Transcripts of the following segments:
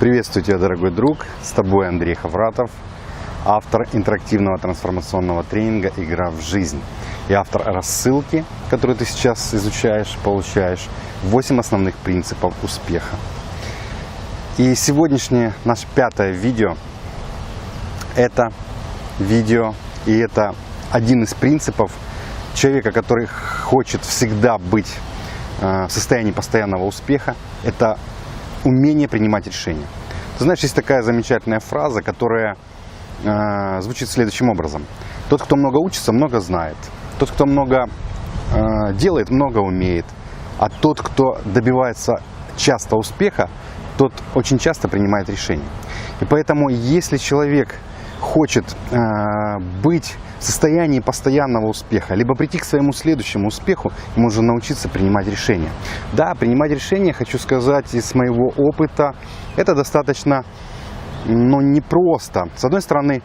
Приветствую тебя, дорогой друг, с тобой Андрей Хавратов, автор интерактивного трансформационного тренинга «Игра в жизнь» и автор рассылки, которую ты сейчас изучаешь, получаешь, 8 основных принципов успеха. И сегодняшнее наше 5-е видео, это один из принципов человека, который хочет всегда быть в состоянии постоянного успеха, это умение принимать решения. Ты знаешь, есть такая замечательная фраза, которая звучит следующим образом. Тот, кто много учится, много знает. Тот, кто много делает, много умеет. А тот, кто добивается часто успеха, тот очень часто принимает решения. И поэтому, если человек хочет быть в состоянии постоянного успеха, либо прийти к своему следующему успеху, ему нужно научиться принимать решения. Да, принимать решения, хочу сказать, из моего опыта, это достаточно, непросто. С одной стороны,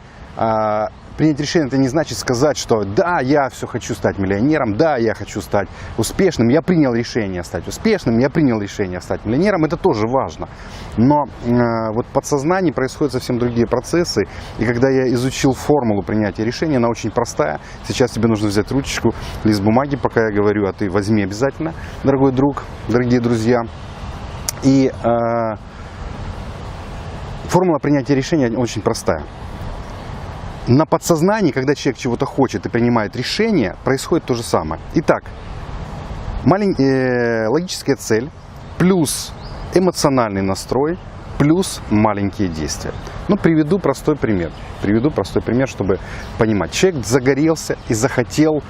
принять решение, это не значит сказать, что да, я все хочу стать миллионером, да, я хочу стать успешным, я принял решение стать успешным, я принял решение стать миллионером, это тоже важно. Но вот в подсознании происходят совсем другие процессы, и когда я изучил формулу принятия решения, она очень простая. Сейчас тебе нужно взять ручечку, лист бумаги, пока я говорю, а ты возьми обязательно, дорогой друг, дорогие друзья. И формула принятия решения очень простая. На подсознании, когда человек чего-то хочет и принимает решение, происходит то же самое. Итак, логическая цель плюс эмоциональный настрой плюс маленькие действия. Приведу простой пример, чтобы понимать. Человек загорелся и захотел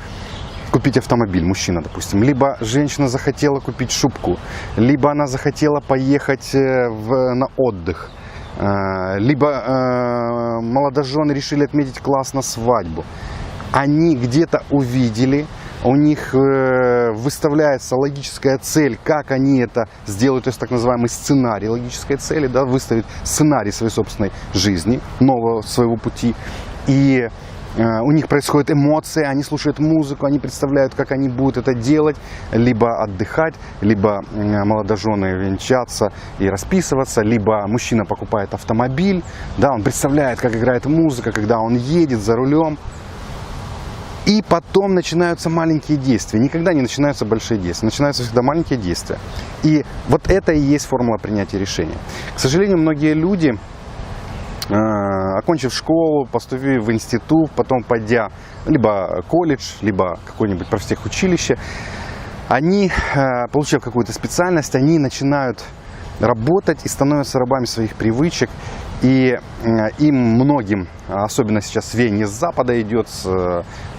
купить автомобиль, мужчина, допустим. Либо женщина захотела купить шубку, либо она захотела поехать на отдых. Либо молодожены решили отметить классно свадьбу. Они где-то увидели, у них выставляется логическая цель, как они это сделают, то есть так называемый сценарий логической цели, да, выставить сценарий своей собственной жизни, нового своего пути. И у них происходят эмоции, они слушают музыку, они представляют, как они будут это делать, либо отдыхать, либо молодожены венчаться и расписываться, либо мужчина покупает автомобиль, да, он представляет, как играет музыка, когда он едет за рулем. И потом начинаются маленькие действия. Никогда не начинаются большие действия, начинаются всегда маленькие действия. И вот это и есть формула принятия решения. К сожалению, многие люди, окончив школу, поступив в институт, потом пойдя либо колледж, либо какое-нибудь профтехучилище, они, получив какую-то специальность, они начинают работать и становятся рабами своих привычек. И им многим, особенно сейчас веяние с Запада идет, с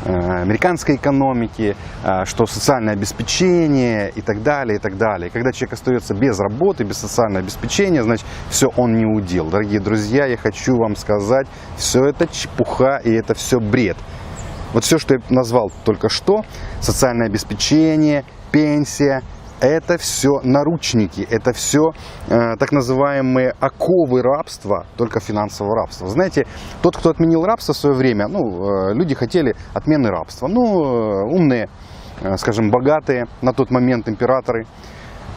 американской экономики, что социальное обеспечение и так далее, и так далее. Когда человек остается без работы, без социального обеспечения, значит, все он не удел. Дорогие друзья, я хочу вам сказать, все это чепуха и это все бред. Вот все, что я назвал только что, социальное обеспечение, пенсия, это все наручники, это все так называемые оковы рабства, только финансового рабства. Знаете, тот, кто отменил рабство в свое время, люди хотели отмены рабства. Умные, скажем, богатые на тот момент императоры,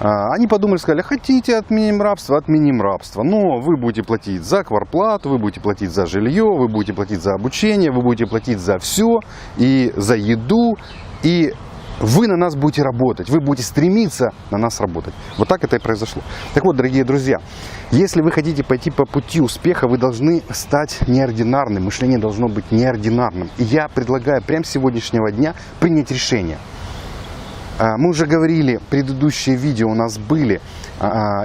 они подумали, сказали, хотите отменим рабство, отменим рабство. Но вы будете платить за квартплату, вы будете платить за жилье, вы будете платить за обучение, вы будете платить за все, и за еду, и вы на нас будете работать, вы будете стремиться на нас работать. Вот так это и произошло. Так вот, дорогие друзья, если вы хотите пойти по пути успеха, вы должны стать неординарным. Мышление должно быть неординарным. И я предлагаю прямо с сегодняшнего дня принять решение. Мы уже говорили, предыдущие видео у нас были,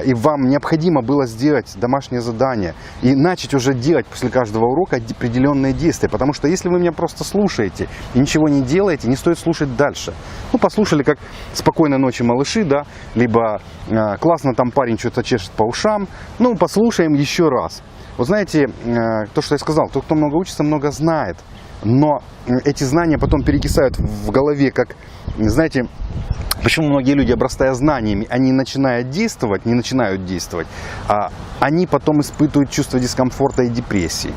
и вам необходимо было сделать домашнее задание и начать уже делать после каждого урока определенные действия. Потому что если вы меня просто слушаете и ничего не делаете, не стоит слушать дальше. Послушали, как «Спокойной ночи, малыши», да, либо «Классно там парень что-то чешет по ушам», послушаем еще раз. Вот знаете, то, что я сказал, тот, кто много учится, много знает. Но эти знания потом перекисают в голове, как, знаете, почему многие люди, обрастая знаниями, они не начинают действовать, а они потом испытывают чувство дискомфорта и депрессии.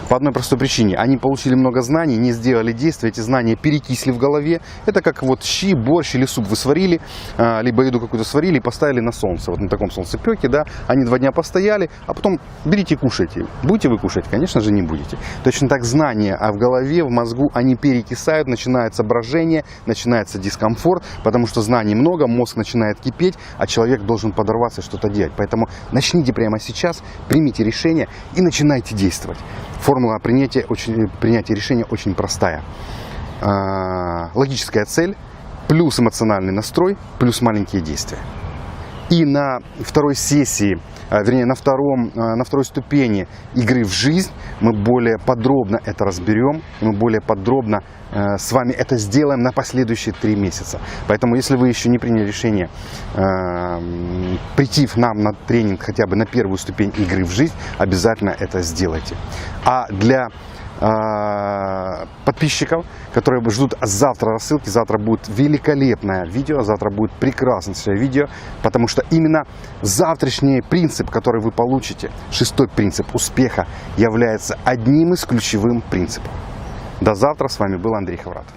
По одной простой причине. Они получили много знаний, не сделали действия, эти знания перекисли в голове. Это как вот щи, борщ или суп вы сварили, либо еду какую-то сварили и поставили на солнце. Вот на таком солнцепеке, да, они 2 дня постояли, а потом берите и кушайте. Будете вы кушать? Конечно же не будете. Точно так знания, а в голове, в мозгу они перекисают, начинается брожение, начинается дискомфорт, потому что знаний много, мозг начинает кипеть, а человек должен подорваться и что-то делать. Поэтому начните прямо сейчас, примите решение и начинайте действовать. Формула принятия решения очень простая. Логическая цель, плюс эмоциональный настрой, плюс маленькие действия. И на второй сессии, вернее на второй ступени игры в жизнь мы более подробно это разберем, мы более подробно с вами это сделаем на последующие 3 месяца. Поэтому если вы еще не приняли решение прийти к нам на тренинг хотя бы на первую ступень игры в жизнь, обязательно это сделайте. А для подписчиков, которые ждут завтра рассылки, завтра будет великолепное видео, завтра будет прекрасное видео, потому что именно завтрашний принцип, который вы получите, 6-й принцип успеха, является одним из ключевых принципов. До завтра, с вами был Андрей Ховратов.